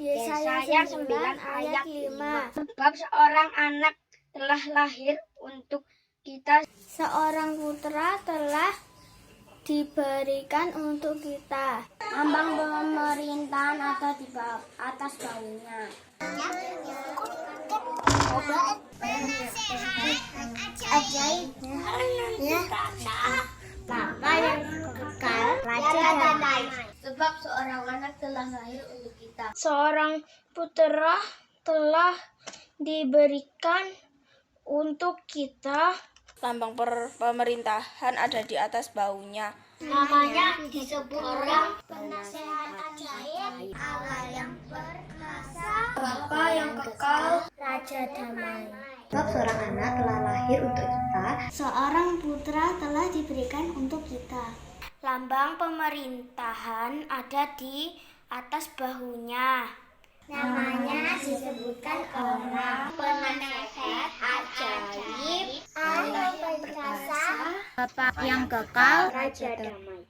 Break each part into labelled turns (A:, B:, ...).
A: Yesaya 9 ayat 5. Sebab seorang anak telah lahir untuk kita, seorang putra telah diberikan untuk kita. Lambang pemerintahan ada di atas bahunya. Nama yang kekal, raja damai. Sebab seorang anak telah lahir untuk kita. Seorang putra telah diberikan untuk kita.
B: Lambang pemerintahan ada di atas bahunya.
A: Namanya disebut orang penasehat ajaib, Allah yang perkasa, Bapa yang kekal, Raja damai.
C: Sebab seorang anak telah lahir untuk kita,
A: Seorang putra telah diberikan untuk kita. Lambang pemerintahan ada di atas bahunya. Namanya disebutkan orang penasehat ajaib, Allah yang perkasa,
C: Bapa yang kekal,
A: Raja damai.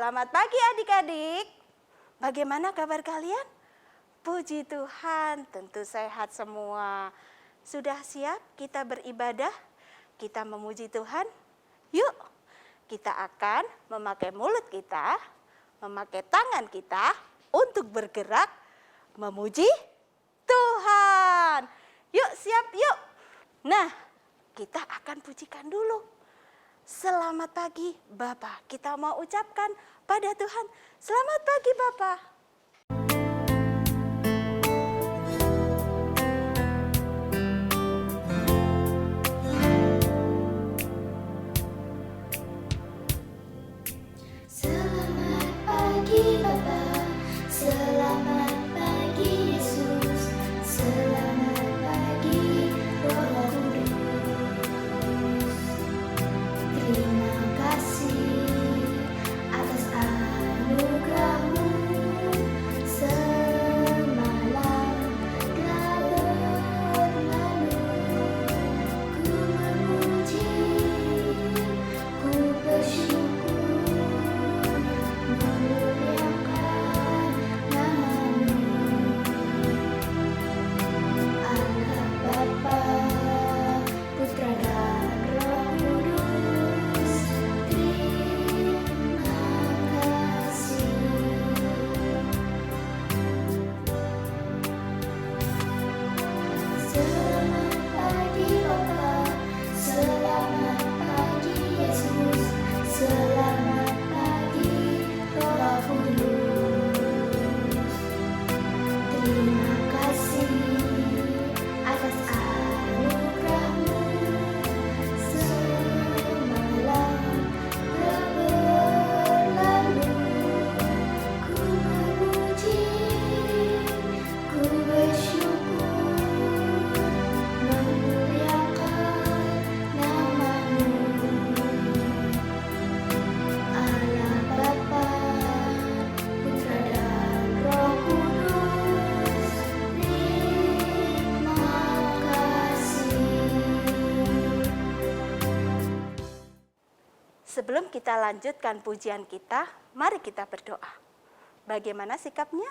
B: Selamat pagi adik-adik. Bagaimana kabar kalian? Puji Tuhan, tentu sehat semua. Sudah siap kita beribadah? Kita memuji Tuhan? Yuk, kita akan memakai mulut kita, memakai tangan kita untuk bergerak, memuji
D: Nah, kita akan pujikan dulu. Selamat pagi Bapa. Kita mau ucapkan pada Tuhan, selamat pagi Bapa.
A: Selamat pagi Bapa, selamat pagi Yesus, selamat pagi Roh Kudus. Terima kasih atas anugerah-Mu semalam telah berlalu. Ku memuji, ku bersyukur, memuliakan nama-Mu. Allah Bapa, Putra dan Roh Kudus, terima kasih. Selamat pagi Bapa, selamat pagi Yesus, selamat pagi Roh Kudus. Terima kasih atas anugerah-Mu semalam telah berlalu. Ku memuji, ku bersyukur, memuliakan nama-Mu. Allah Bapa, Putra dan Roh Kudus, terima kasih.
D: Sebelum kita lanjutkan pujian kita, mari kita berdoa. Bagaimana sikapnya?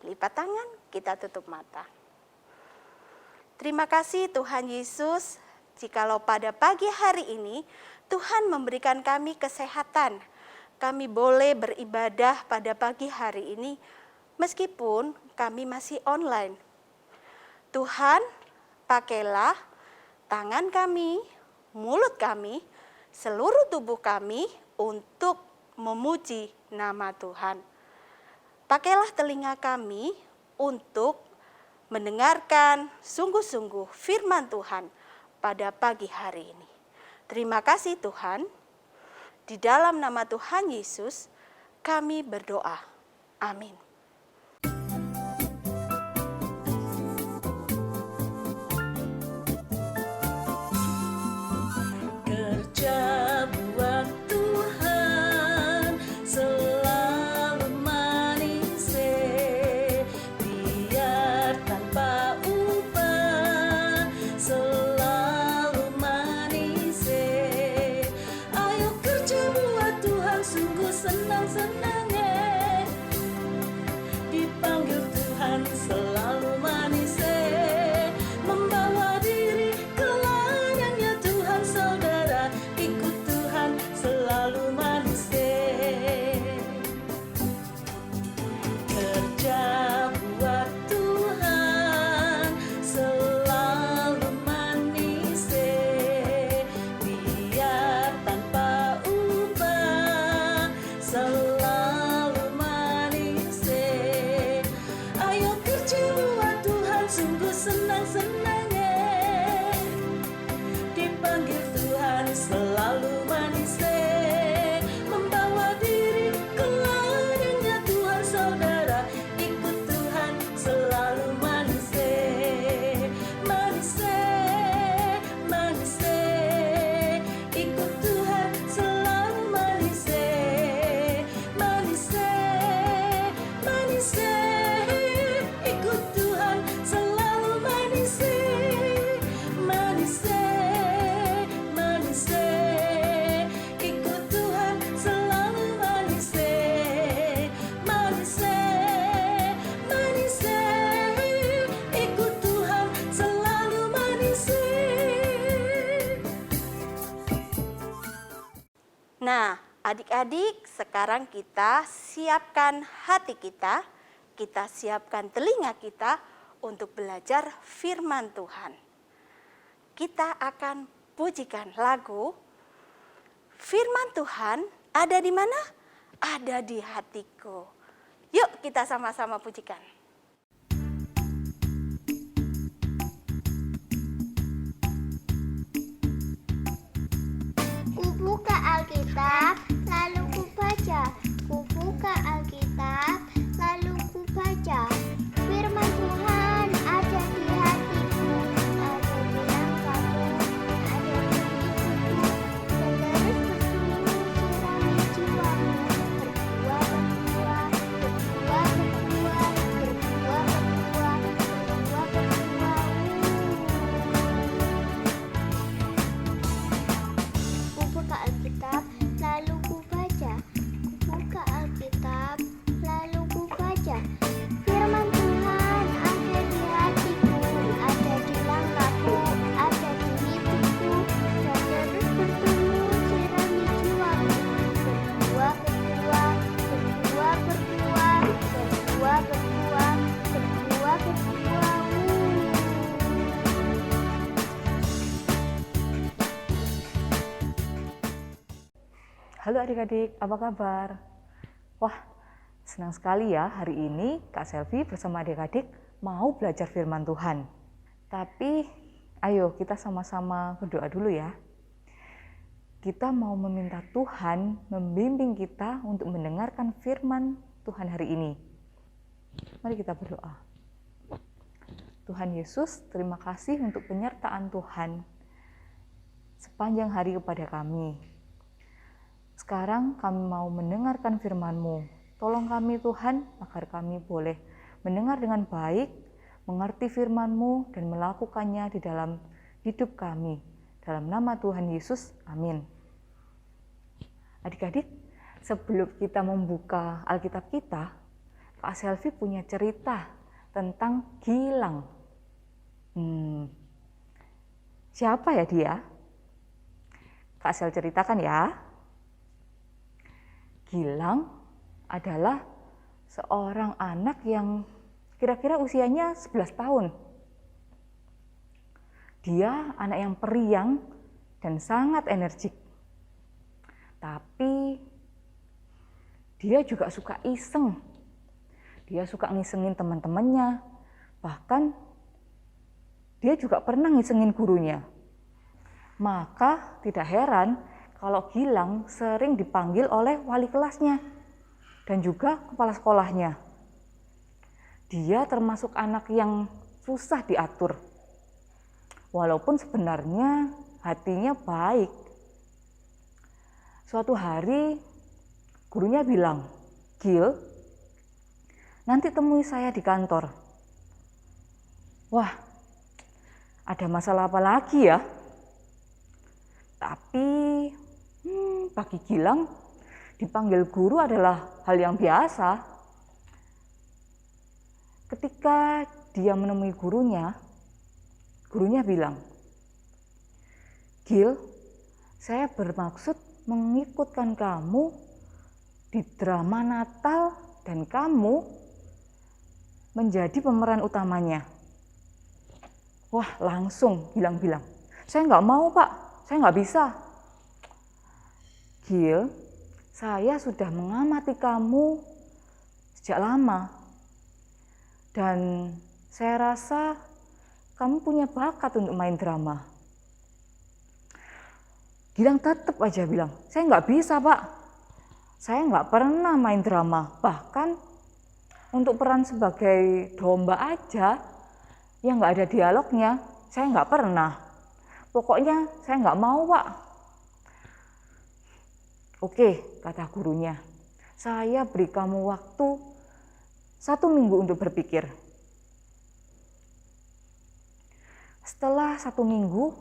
D: Lipat tangan, kita tutup mata. Terima kasih Tuhan Yesus, jikalau pada pagi hari ini Tuhan memberikan kami kesehatan. Kami boleh beribadah pada pagi hari ini meskipun kami masih online. Tuhan, pakailah tangan kami, mulut kami, seluruh tubuh kami untuk memuji nama Tuhan. Pakailah telinga kami untuk mendengarkan sungguh-sungguh firman Tuhan pada pagi hari ini. Terima kasih Tuhan. Di dalam nama Tuhan Yesus kami berdoa. Amin.
E: Kerja buat Tuhan selalu manis, biar tanpa upah selalu manis. Ayo kerja buat Tuhan, sungguh senang-senang, dipanggil Tuhan selalu manis, membawa diri ke ladangnya Tuhan. Saudara, ikut Tuhan selalu manis. Kerja buat Tuhan selalu manis, biar tanpa upah selalu manis. Ayo kerja buat Tuhan, sungguh senang-senang, dipanggil Tuhan selalu manis, membawa diri ke ladangnya Tuhan. Saudara, ikut Tuhan selalu manis, manis, manis. Ikut Tuhan selalu manis, manis, manis. Ikut Tuhan selalu manis, manis, manis. Ikut Tuhan selalu manis, manis, manis. Ikut Tuhan selalu manis.
D: Nah, adik-adik, sekarang kita siapkan hati kita siapkan telinga kita untuk belajar firman Tuhan. kita akan pujikan lagu Firman Tuhan ada di mana? Ada di hatiku. Yuk kita sama-sama pujikan.
A: Kubuka Alkitab, lalu kubaca. Kubuka Alkitab, lalu kubaca. Firman Tuhan ada di hatiku, ada di langkahku, ada di hidupku. Terus bersungguh sirami jiwamu. Berdua, berdua, berdua, berdua, berdua, berdua, berdua, berdua. Kubuka Alkitab, lalu kubaca. Kubuka Alkitab, lalu kubaca. Firman Tuhan ada di hatiku, ada di langkahku, ada di hidupku. Dan terus bertumbuh sirami jiwaku. Berdua, berdua, berdua, berdua, berdua, berdua, berdua, berdua.
F: Halo adik-adik, apa kabar? Wah, senang sekali ya hari ini Kak Selvi bersama adik-adik mau belajar firman Tuhan. Tapi ayo kita sama-sama berdoa dulu ya. Kita mau meminta Tuhan membimbing kita untuk mendengarkan firman Tuhan hari ini. Mari kita berdoa. Tuhan Yesus, terima kasih untuk penyertaan Tuhan sepanjang hari kepada kami. Sekarang kami mau mendengarkan firman-Mu. Tolong kami Tuhan, agar kami boleh mendengar dengan baik, mengerti firman-Mu, dan melakukannya di dalam hidup kami. Dalam nama Tuhan Yesus, amin. Adik-adik, sebelum kita membuka Alkitab kita, Kak Selvi punya cerita tentang Gilang. Siapa ya dia? Kak Sel ceritakan ya. Gilang adalah seorang anak yang kira-kira usianya 11 tahun. Dia anak yang periang dan sangat energik. Tapi dia juga suka iseng. Dia suka ngisengin teman-temannya. Bahkan dia juga pernah ngisengin gurunya. Maka tidak heran kalau Gilang sering dipanggil oleh wali kelasnya dan juga kepala sekolahnya. Dia termasuk anak yang susah diatur. Walaupun sebenarnya hatinya baik. Suatu hari gurunya bilang, "Gil, nanti temui saya di kantor." Wah, ada masalah apa lagi ya? Tapi bagi Gilang, dipanggil guru adalah hal yang biasa. Ketika dia menemui gurunya bilang, "Gil, saya bermaksud mengikutkan kamu di drama Natal dan kamu menjadi pemeran utamanya." Wah, langsung Gilang bilang, "Saya nggak mau Pak, saya nggak bisa." "Gil, saya sudah mengamati kamu sejak lama dan saya rasa kamu punya bakat untuk main drama." Gilang tetap aja bilang, "Saya nggak bisa Pak, saya nggak pernah main drama, bahkan untuk peran sebagai domba aja yang nggak ada dialognya, saya nggak pernah. Pokoknya saya nggak mau Pak." "Oke," kata gurunya, "saya beri kamu waktu 1 minggu untuk berpikir." Setelah 1 minggu,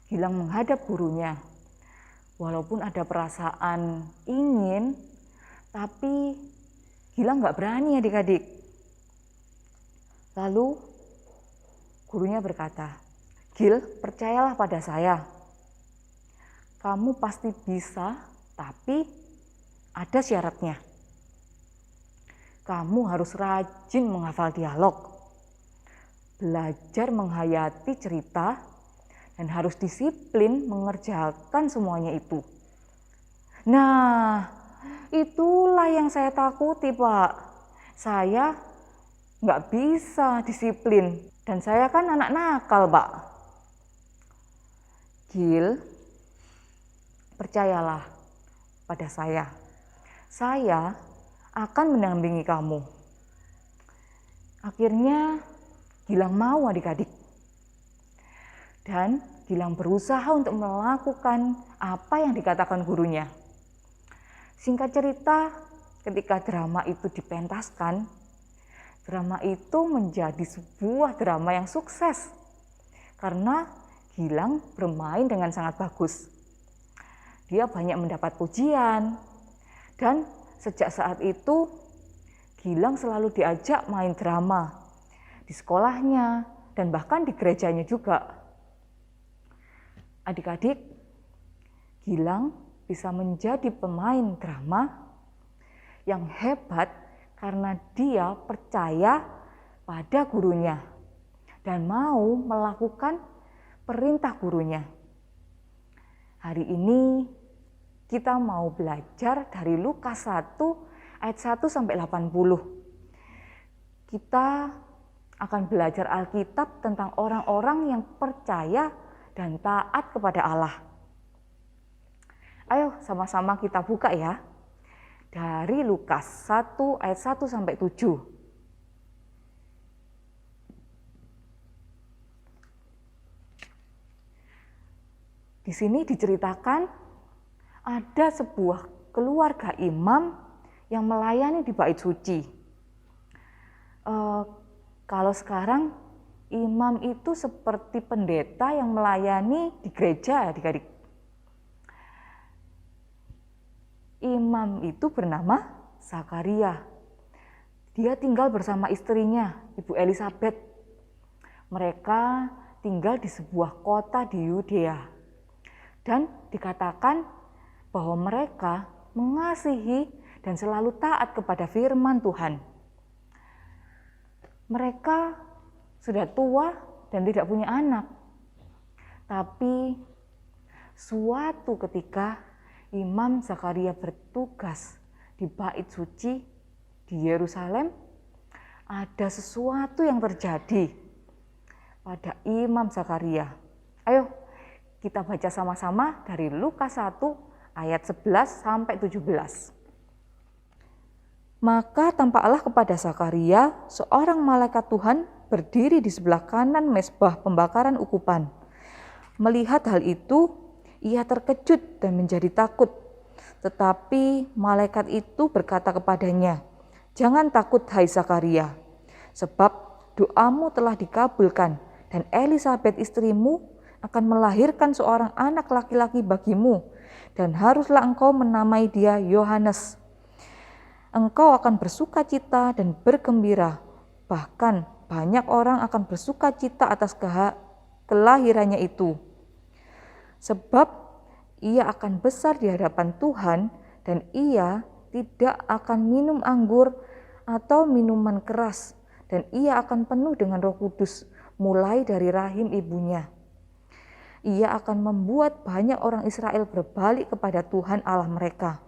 F: Gilang menghadap gurunya. Walaupun ada perasaan ingin, tapi Gilang nggak berani adik-adik. Lalu gurunya berkata, "Gil, percayalah pada saya. Kamu pasti bisa, tapi ada syaratnya. Kamu harus rajin menghafal dialog, belajar menghayati cerita, dan harus disiplin mengerjakan semuanya itu. Nah, itulah yang saya takuti, Pak. Saya nggak bisa disiplin, dan saya kan anak nakal, Pak. Gil, percayalah pada saya. Saya akan mendampingi kamu. Akhirnya Gilang mau adik-adik. Dan Gilang berusaha untuk melakukan apa yang dikatakan gurunya. Singkat cerita, ketika drama itu dipentaskan, drama itu menjadi sebuah drama yang sukses. Karena Gilang bermain dengan sangat bagus. Dia banyak mendapat pujian. Dan sejak saat itu, Gilang selalu diajak main drama di sekolahnya dan bahkan di gerejanya juga. Adik-adik, Gilang bisa menjadi pemain drama yang hebat karena dia percaya pada gurunya dan mau melakukan perintah gurunya. Hari ini kita mau belajar dari Lukas 1 ayat 1 sampai 80. Kita akan belajar Alkitab tentang orang-orang yang percaya dan taat kepada Allah. Ayo sama-sama kita buka ya. Dari Lukas 1 ayat 1 sampai 7. Di sini diceritakan ada sebuah keluarga imam yang melayani di bait suci. Kalau sekarang imam itu seperti pendeta yang melayani di gereja, adik-adik. Imam itu bernama Zakaria. Dia tinggal bersama istrinya, Ibu Elisabeth. Mereka tinggal di sebuah kota di Yudea. Dan dikatakan bahwa mereka mengasihi dan selalu taat kepada firman Tuhan. Mereka sudah tua dan tidak punya anak. Tapi suatu ketika Imam Zakaria bertugas di bait suci di Yerusalem, ada sesuatu yang terjadi pada Imam Zakaria. Ayo kita baca sama-sama dari Lukas 1 ayat 11 sampai 17. Maka tampaklah kepada Zakaria seorang malaikat Tuhan berdiri di sebelah kanan mezbah pembakaran ukupan. Melihat hal itu, ia terkejut dan menjadi takut. Tetapi malaikat itu berkata kepadanya, "Jangan takut hai Zakaria, sebab doamu telah dikabulkan dan Elisabeth istrimu akan melahirkan seorang anak laki-laki bagimu, dan haruslah engkau menamai dia Yohanes. Engkau akan bersuka cita dan bergembira, bahkan banyak orang akan bersuka cita atas kelahirannya itu. Sebab ia akan besar di hadapan Tuhan, dan ia tidak akan minum anggur atau minuman keras, dan ia akan penuh dengan Roh Kudus mulai dari rahim ibunya. Ia akan membuat banyak orang Israel berbalik kepada Tuhan Allah mereka,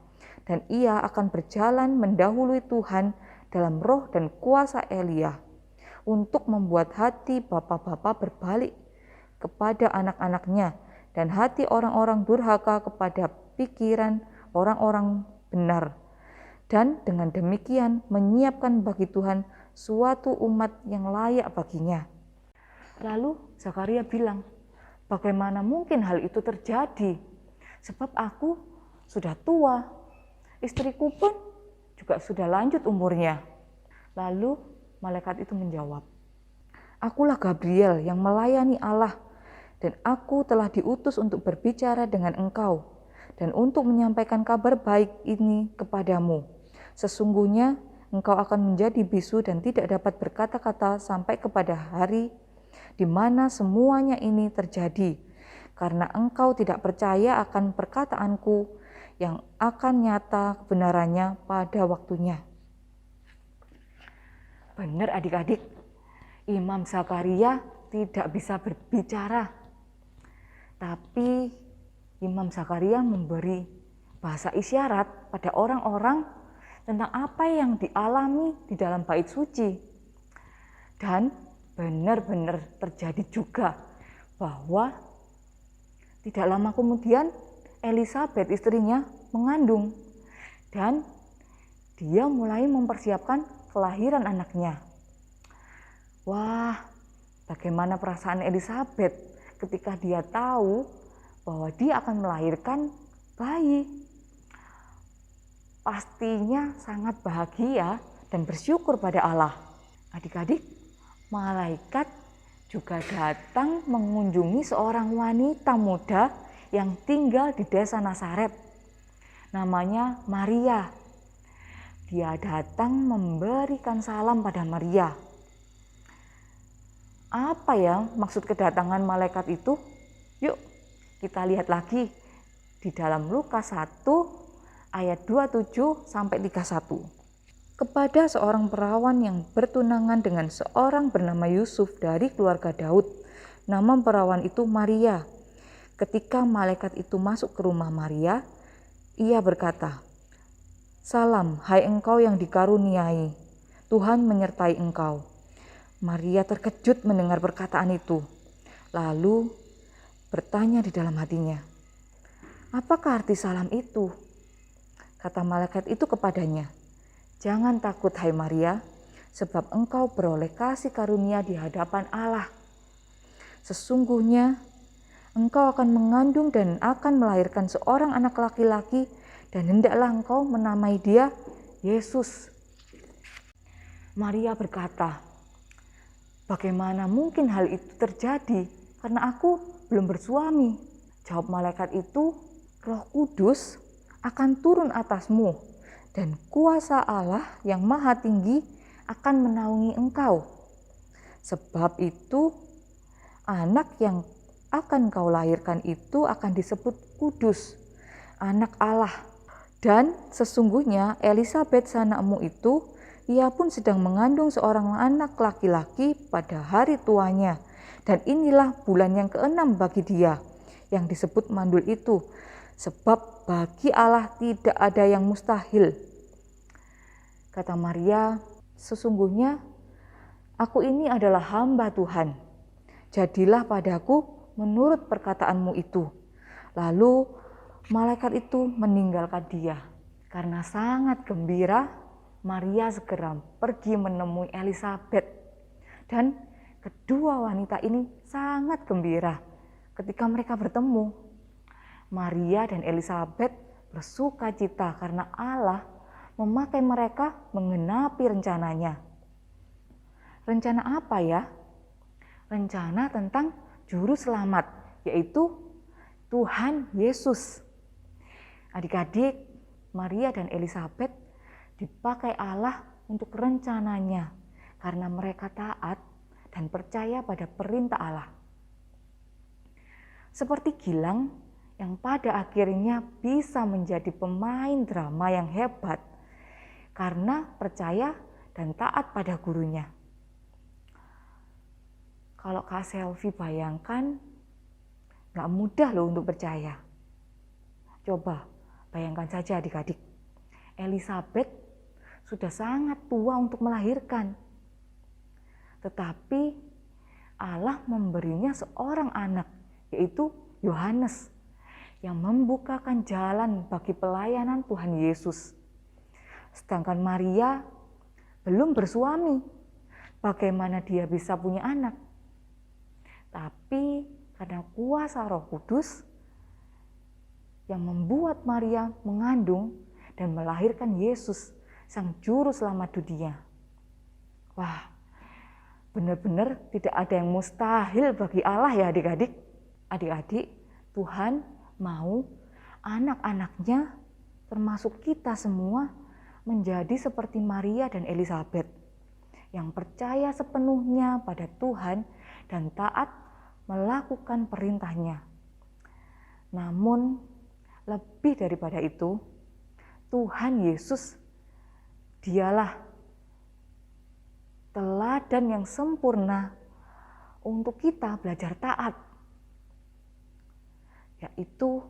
F: dan ia akan berjalan mendahului Tuhan dalam roh dan kuasa Elia, untuk membuat hati bapa-bapa berbalik kepada anak-anaknya, dan hati orang-orang durhaka kepada pikiran orang-orang benar, dan dengan demikian menyiapkan bagi Tuhan suatu umat yang layak baginya." Lalu Zakaria bilang, "Bagaimana mungkin hal itu terjadi? Sebab aku sudah tua, istriku pun juga sudah lanjut umurnya." Lalu malaikat itu menjawab, "Akulah Gabriel yang melayani Allah, dan aku telah diutus untuk berbicara dengan engkau dan untuk menyampaikan kabar baik ini kepadamu. Sesungguhnya engkau akan menjadi bisu dan tidak dapat berkata-kata sampai kepada hari di mana semuanya ini terjadi, karena engkau tidak percaya akan perkataanku yang akan nyata kebenarannya pada waktunya." Benar adik-adik, Imam Zakaria tidak bisa berbicara. Tapi Imam Zakaria memberi bahasa isyarat pada orang-orang tentang apa yang dialami di dalam bait suci. Dan benar-benar terjadi juga bahwa tidak lama kemudian Elizabeth istrinya mengandung dan dia mulai mempersiapkan kelahiran anaknya. Wah, bagaimana perasaan Elizabeth ketika dia tahu bahwa dia akan melahirkan bayi. Pastinya sangat bahagia dan bersyukur pada Allah. Adik-adik, malaikat juga datang mengunjungi seorang wanita muda yang tinggal di desa Nazaret. Namanya Maria. Dia datang memberikan salam pada Maria. Apa ya maksud kedatangan malaikat itu? Yuk kita lihat lagi di dalam Lukas 1 ayat 27 sampai 31. Kepada seorang perawan yang bertunangan dengan seorang bernama Yusuf dari keluarga Daud. Nama perawan itu Maria. Ketika malaikat itu masuk ke rumah Maria, ia berkata, "Salam, hai engkau yang dikaruniai, Tuhan menyertai engkau." Maria terkejut mendengar perkataan itu, lalu bertanya di dalam hatinya, "Apakah arti salam itu?" Kata malaikat itu kepadanya, "Jangan takut hai Maria, sebab engkau beroleh kasih karunia di hadapan Allah. Sesungguhnya engkau akan mengandung dan akan melahirkan seorang anak laki-laki dan hendaklah engkau menamai dia Yesus." Maria berkata, "Bagaimana mungkin hal itu terjadi karena aku belum bersuami?" Jawab malaikat itu, "Roh Kudus akan turun atasmu dan kuasa Allah yang maha tinggi akan menaungi engkau. Sebab itu anak yang akan kau lahirkan itu akan disebut kudus, anak Allah. Dan sesungguhnya Elizabeth sanakmu itu, ia pun sedang mengandung seorang anak laki-laki pada hari tuanya. Dan inilah bulan yang ke-6 bagi dia, yang disebut mandul itu. Sebab bagi Allah tidak ada yang mustahil." Kata Maria, "Sesungguhnya aku ini adalah hamba Tuhan. Jadilah padaku menurut perkataanmu itu." Lalu malaikat itu meninggalkan dia. Karena sangat gembira, Maria segera pergi menemui Elizabeth. Dan kedua wanita ini sangat gembira ketika mereka bertemu. Maria dan Elizabeth bersuka cita karena Allah memakai mereka menggenapi rencananya. Rencana apa ya? Rencana tentang juru selamat, yaitu Tuhan Yesus. Adik-adik, Maria dan Elizabeth dipakai Allah untuk rencananya karena mereka taat dan percaya pada perintah Allah. Seperti Gilang yang pada akhirnya bisa menjadi pemain drama yang hebat karena percaya dan taat pada gurunya. Kalau Kak Selvi bayangkan, gak mudah loh untuk percaya. Coba bayangkan saja adik-adik, Elizabeth sudah sangat tua untuk melahirkan. Tetapi Allah memberinya seorang anak, yaitu Yohanes, yang membukakan jalan bagi pelayanan Tuhan Yesus. Sedangkan Maria belum bersuami. Bagaimana dia bisa punya anak? Tapi karena kuasa Roh Kudus yang membuat Maria mengandung dan melahirkan Yesus, Sang Juru Selamat dunia. Wah, benar-benar tidak ada yang mustahil bagi Allah ya adik-adik. Adik-adik, Tuhan mau anak-anaknya termasuk kita semua menjadi seperti Maria dan Elizabeth yang percaya sepenuhnya pada Tuhan dan taat melakukan perintahnya. Namun lebih daripada itu, Tuhan Yesus dialah teladan yang sempurna untuk kita belajar taat. yaitu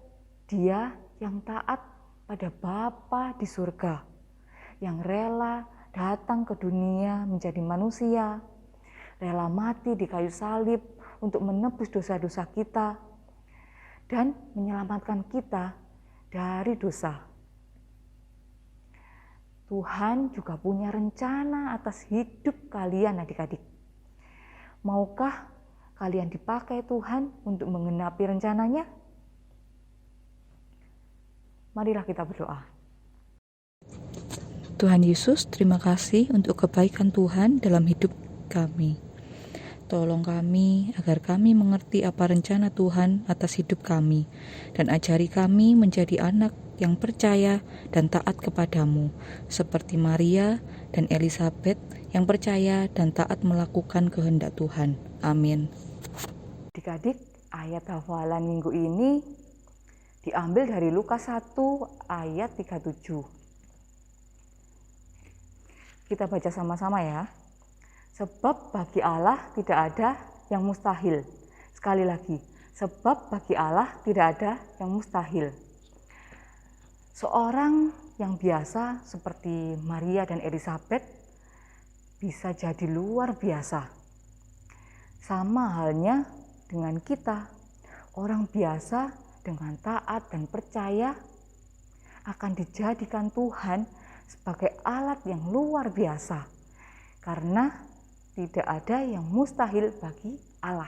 F: Dia yang taat pada Bapa di surga, yang rela datang ke dunia menjadi manusia, rela mati di kayu salib untuk menebus dosa-dosa kita dan menyelamatkan kita dari dosa. Tuhan juga punya rencana atas hidup kalian adik-adik. Maukah kalian dipakai Tuhan untuk menggenapi rencananya? Marilah kita berdoa.
G: Tuhan Yesus, terima kasih untuk kebaikan Tuhan dalam hidup kami. Tolong kami agar kami mengerti apa rencana Tuhan atas hidup kami, dan ajari kami menjadi anak yang percaya dan taat kepadamu, seperti Maria dan Elisabet yang percaya dan taat melakukan kehendak Tuhan. Amin.
F: Adik-adik, ayat hafalan minggu ini diambil dari Lukas 1 ayat 37. Kita baca sama-sama ya. Sebab bagi Allah tidak ada yang mustahil. Sekali lagi, sebab bagi Allah tidak ada yang mustahil. Seorang yang biasa seperti Maria dan Elisabet bisa jadi luar biasa. Sama halnya dengan kita, orang biasa dengan taat dan percaya akan dijadikan Tuhan sebagai alat yang luar biasa, karena tidak ada yang mustahil bagi Allah.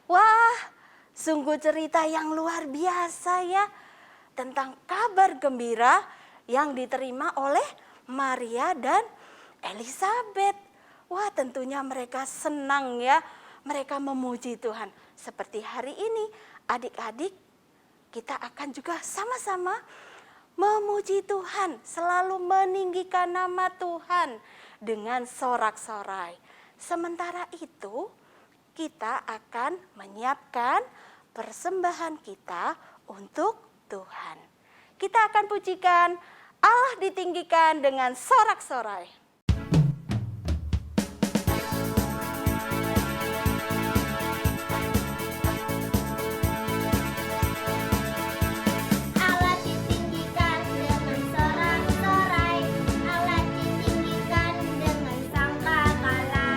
D: Wah, sungguh cerita yang luar biasa ya, tentang kabar gembira yang diterima oleh Maria dan Elisabet. Wah, tentunya mereka senang ya, mereka memuji Tuhan. Seperti hari ini, adik-adik, kita akan juga sama-sama memuji Tuhan, selalu meninggikan nama Tuhan dengan sorak-sorai. Sementara itu, kita akan menyiapkan persembahan kita untuk Tuhan. Kita akan pujikan Allah ditinggikan dengan sorak-sorai.
A: Allah ditinggikan dengan sorak-sorai, Allah ditinggikan dengan sangkakala,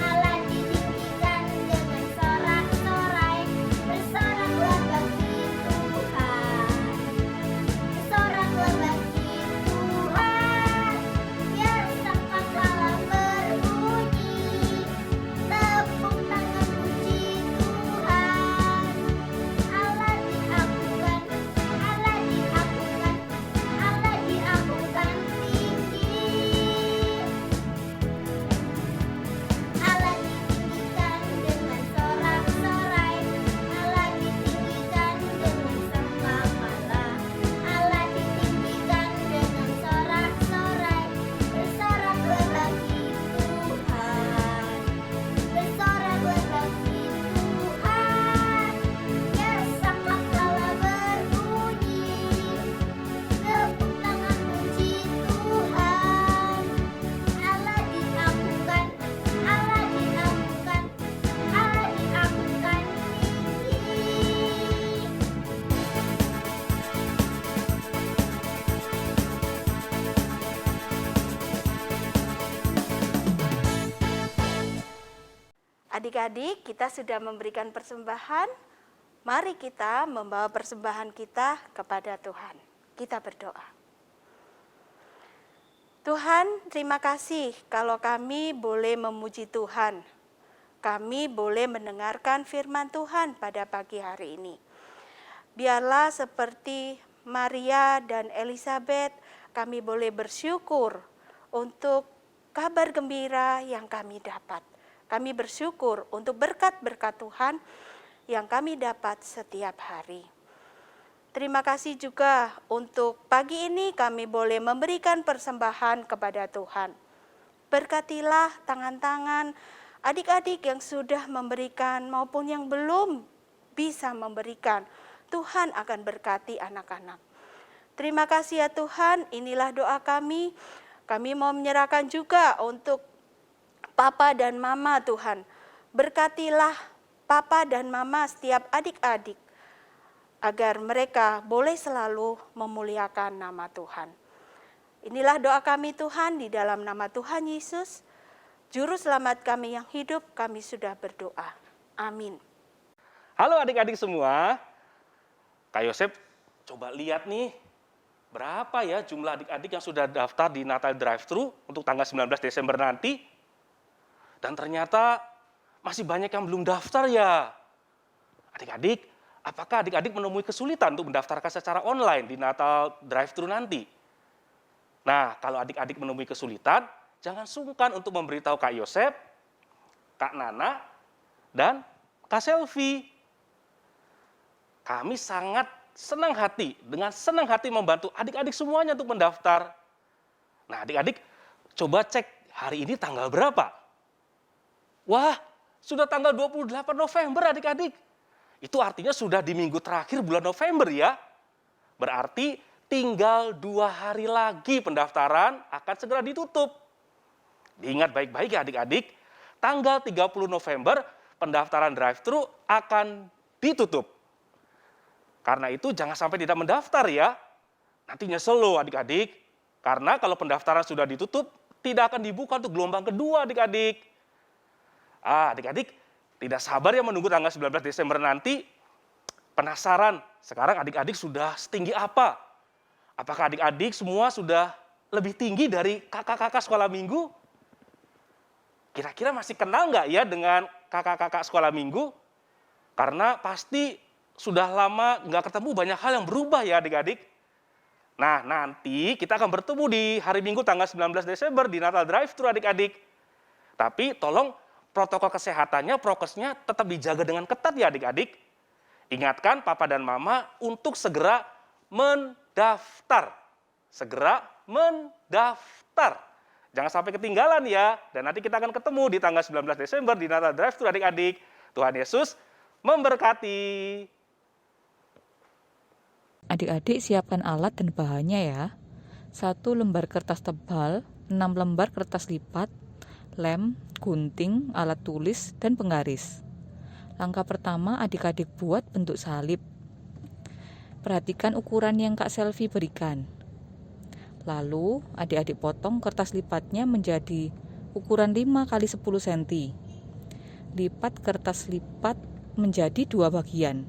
A: Allah ditinggikan dengan sorak-sorai, bersoraklah bagi Tuhan, bersoraklah bagi Tuhan, biar sangkakala berbunyi, tepuk tangan puji Tuhan. Allah diagungkan, Allah diagungkan, Allah diagungkan tinggi. Allah ditinggikan dengan sorak-sorai, Allah ditinggikan dengan sangkakala, Allah ditinggikan dengan sorak-sorai, bersoraklah bagi Tuhan, bersoraklah bagi Tuhan, biar sangkakala berbunyi, tepuk tangan puji Tuhan. Allah diagungkan, Allah diagungkan, Allah diagungkan tinggi.
D: Adik-adik, kita sudah memberikan persembahan. Mari kita membawa persembahan kita kepada Tuhan. Kita berdoa. Tuhan, terima kasih kalau kami boleh memuji Tuhan. Kami boleh mendengarkan firman Tuhan pada pagi hari ini. Biarlah seperti Maria dan Elisabet, kami boleh bersyukur untuk kabar gembira yang kami dapat. Kami bersyukur untuk berkat-berkat Tuhan yang kami dapat setiap hari. Terima kasih juga untuk pagi ini kami boleh memberikan persembahan kepada Tuhan. Berkatilah tangan-tangan adik-adik yang sudah memberikan maupun yang belum bisa memberikan. Tuhan akan berkati anak-anak. Terima kasih ya Tuhan, inilah doa kami. Kami mau menyerahkan juga untuk Papa dan Mama Tuhan. Berkatilah Papa dan Mama setiap adik-adik. agar mereka boleh selalu memuliakan nama Tuhan. Inilah doa kami Tuhan, di dalam nama Tuhan Yesus, Juru Selamat kami yang hidup, kami sudah berdoa. Amin.
H: Halo adik-adik semua, Kak Yosep coba lihat nih, berapa ya jumlah adik-adik yang sudah daftar di Natal Drive-Thru untuk tanggal 19 Desember nanti? Dan ternyata masih banyak yang belum daftar ya. Adik-adik, apakah adik-adik menemui kesulitan untuk mendaftarkan secara online di Natal Drive-Thru nanti? Nah, kalau adik-adik menemui kesulitan, jangan sungkan untuk memberitahu Kak Yosep, Kak Nana, dan Kak Selvi. Kami sangat senang hati, dengan senang hati membantu adik-adik semuanya untuk mendaftar. Nah, adik-adik coba cek hari ini tanggal berapa? Wah, sudah tanggal 28 November adik-adik. Itu artinya sudah di minggu terakhir bulan November ya. Berarti tinggal 2 hari lagi pendaftaran akan segera ditutup. Diingat baik-baik ya adik-adik, tanggal 30 November pendaftaran drive-thru akan ditutup. Karena itu jangan sampai tidak mendaftar ya. Nanti nyesel loh adik-adik. Karena kalau pendaftaran sudah ditutup, tidak akan dibuka untuk gelombang kedua adik-adik. Adik-adik tidak sabar ya menunggu tanggal 19 Desember nanti. Penasaran, sekarang adik-adik sudah setinggi apa? Apakah adik-adik semua sudah lebih tinggi dari kakak-kakak sekolah minggu? Kira-kira masih kenal nggak ya dengan kakak-kakak sekolah minggu? Karena pasti sudah lama nggak ketemu, banyak hal yang berubah ya adik-adik. Nah, nanti kita akan bertemu di hari Minggu tanggal 19 Desember di Natal Drive-Thru adik-adik. Tapi tolong protokol kesehatannya, prokesnya tetap dijaga dengan ketat ya adik-adik. Ingatkan papa dan mama untuk segera mendaftar. Segera mendaftar. Jangan sampai ketinggalan ya. Dan nanti kita akan ketemu di tanggal 19 Desember di Natal Drive-Thru adik-adik. Tuhan Yesus memberkati.
G: Adik-adik siapkan alat dan bahannya ya. 1 lembar kertas tebal, 6 lembar kertas lipat, lem, gunting, alat tulis, dan penggaris. Langkah pertama adik-adik buat bentuk salib. Perhatikan ukuran yang Kak Selvi berikan. Lalu adik-adik potong kertas lipatnya menjadi ukuran 5 x 10 cm. Lipat kertas lipat menjadi 2 bagian.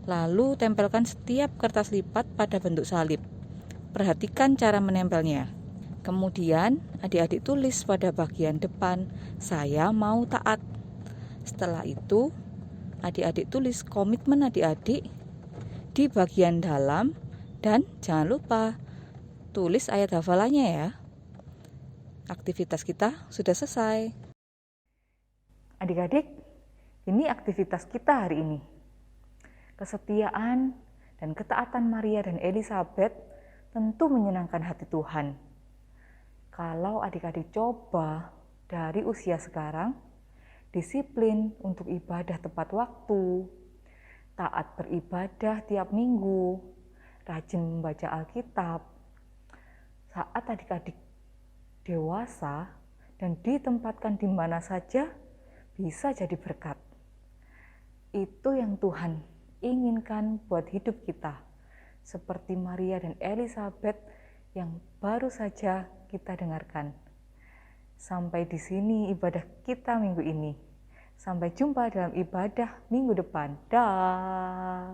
G: Lalu tempelkan setiap kertas lipat pada bentuk salib. Perhatikan cara menempelnya. Kemudian adik-adik tulis pada bagian depan, "Saya mau taat." Setelah itu, adik-adik tulis komitmen adik-adik di bagian dalam dan jangan lupa tulis ayat hafalannya ya. Aktivitas kita sudah selesai.
F: Adik-adik, ini aktivitas kita hari ini. Kesetiaan dan ketaatan Maria dan Elizabeth tentu menyenangkan hati Tuhan. Kalau adik-adik coba dari usia sekarang, disiplin untuk ibadah tepat waktu, taat beribadah tiap minggu, rajin membaca Alkitab, saat adik-adik dewasa dan ditempatkan di mana saja, bisa jadi berkat. Itu yang Tuhan inginkan buat hidup kita, seperti Maria dan Elizabeth yang baru saja kita dengarkan. Sampai di sini ibadah kita minggu ini. Sampai jumpa dalam ibadah minggu depan. Dah.